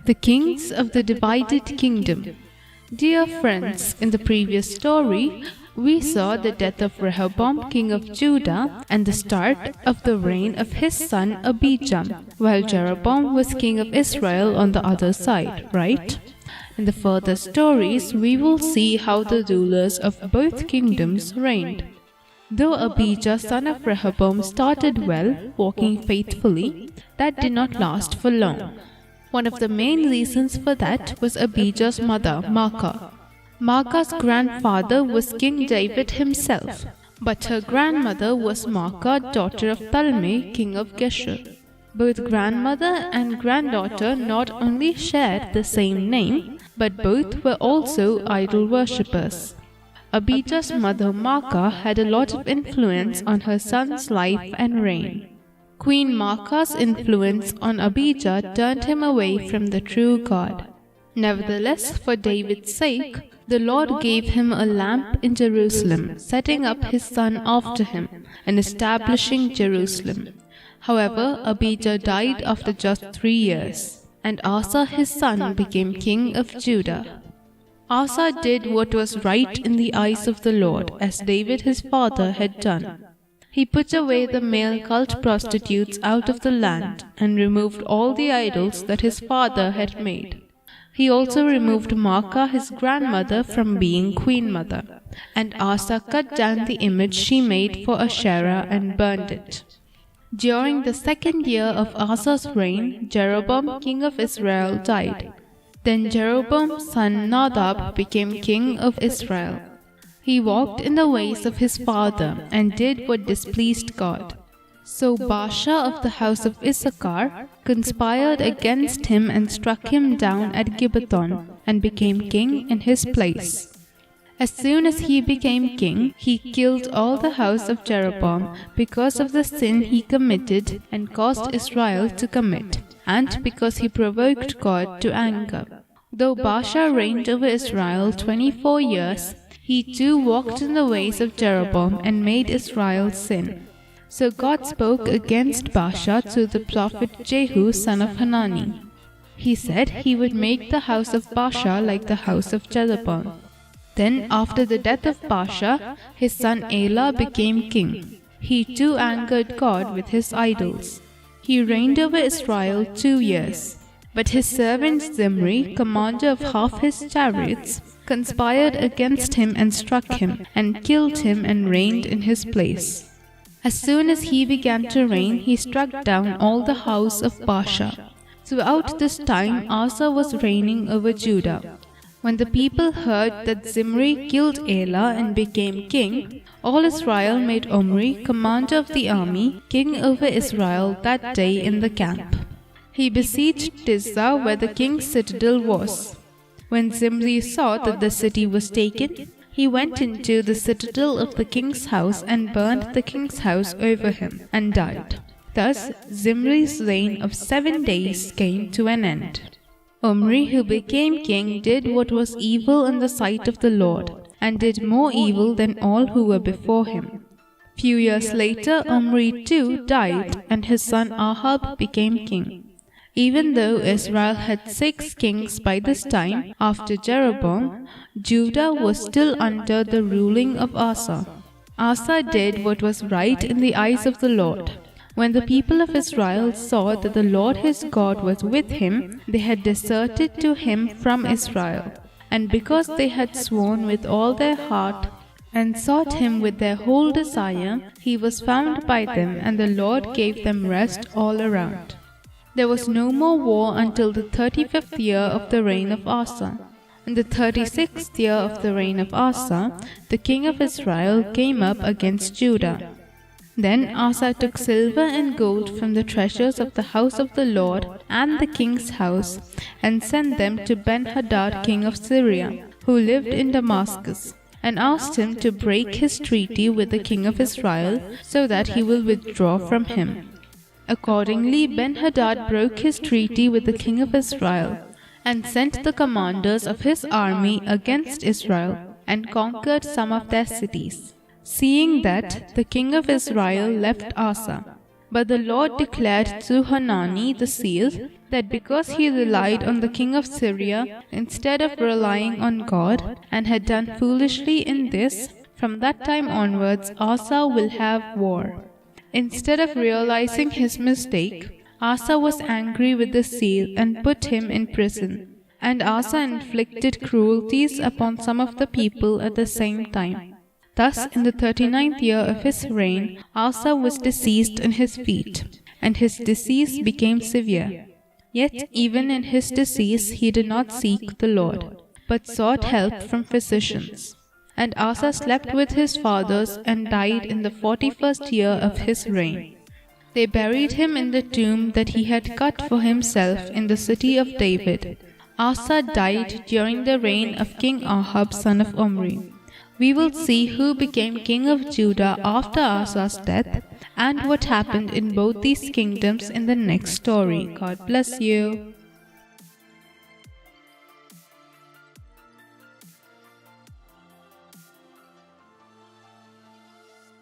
The kings of the divided kingdom. Dear friends, in the previous story, we saw the death of Rehoboam, king of Judah, and the start of the reign of his son Abijam, while Jeroboam was king of Israel on the other side, right? In the further stories, we will see how the rulers of both kingdoms reigned. Though Abijah, son of Rehoboam, started well, walking faithfully, that did not last for long. One of the main reasons for that was Abijah's mother, Maacah. Maacah's grandfather was King David himself, but her grandmother was Maacah, daughter of Talmai, king of Geshur. Both grandmother and granddaughter not only shared the same name, but both were also idol worshippers. Abijah's mother Maacah had a lot of influence on her son's life and reign. Queen Maacah's influence on Abijah turned him away from the true God. Nevertheless, for David's sake, the Lord gave him a lamp in Jerusalem, setting up his son after him, and establishing Jerusalem. However, Abijah died after just 3 years, and Asa his son became king of Judah. Asa did what was right in the eyes of the Lord, as David his father had done. He put away the male cult prostitutes out of the land, and removed all the idols that his father had made. He also removed Maacah his grandmother from being queen mother, and Asa cut down the image she made for Asherah and burned it. During the 2nd year of Asa's reign, Jeroboam king of Israel died. Then Jeroboam's son Nadab became king of Israel. He walked in the ways of his father and did what displeased God. So Baasha of the house of Issachar conspired against him and struck him down at Gibbethon and became king in his place. As soon as he became king, he killed all the house of Jeroboam because of the sin he committed and caused Israel to commit, and because he provoked God to anger. Though Baasha reigned over Israel 24 years, he too walked in the ways of Jeroboam and made Israel sin. So God spoke against Baasha through the prophet Jehu son of Hanani. He said he would make the house of Baasha like the house of Jeroboam. Then, after the death of Baasha, his son Elah became king. He too angered God with his idols. He reigned over Israel 2 years. But his servant Zimri, commander of half his chariots, conspired against him and struck him, and killed him and reigned in his place. As soon as he began to reign, he struck down all the house of Baasha. Throughout this time, Asa was reigning over Judah. When the people heard that Zimri killed Elah and became king, all Israel made Omri, commander of the army, king over Israel that day in the camp. He besieged Tirzah, where the king's citadel was. When Zimri saw that the city was taken, he went into the citadel of the king's house and burned the king's house over him, and died. Thus Zimri's reign of 7 days came to an end. Omri, who became king, did what was evil in the sight of the Lord, and did more evil than all who were before him. Few years later, Omri too died, and his son Ahab became king. Even though Israel had 6 kings by this time, after Jeroboam, Judah was still under the ruling of Asa. Asa did what was right in the eyes of the Lord. When the people of Israel saw that the Lord his God was with him, they had deserted to him from Israel. And because they had sworn with all their heart and sought him with their whole desire, he was found by them, and the Lord gave them rest all around. There was no more war until the 35th year of the reign of Asa. In the 36th year of the reign of Asa, the king of Israel came up against Judah. Then Asa took silver and gold from the treasures of the house of the Lord and the king's house, and sent them to Ben-Hadad king of Syria, who lived in Damascus, and asked him to break his treaty with the king of Israel, so that he will withdraw from him. Accordingly, Ben-Hadad broke his treaty with the king of Israel, and sent the commanders of his army against Israel, and conquered some of their cities. Seeing that, the king of Israel left Asa. But the Lord declared to Hanani the seer that because he relied on the king of Syria instead of relying on God and had done foolishly in this, from that time onwards Asa will have war. Instead of realizing his mistake, Asa was angry with the seer and put him in prison. And Asa inflicted cruelties upon some of the people at the same time. Thus, in the 39th year of his reign, Asa was diseased in his feet, and his disease became severe. Yet, even in his disease, he did not seek the Lord, but sought help from physicians. And Asa slept with his fathers and died in the 41st year of his reign. They buried him in the tomb that he had cut for himself in the city of David. Asa died during the reign of King Ahab son of Omri. We will see who became king of Judah after Asa's death and what happened in both these kingdoms in the next story. God bless you.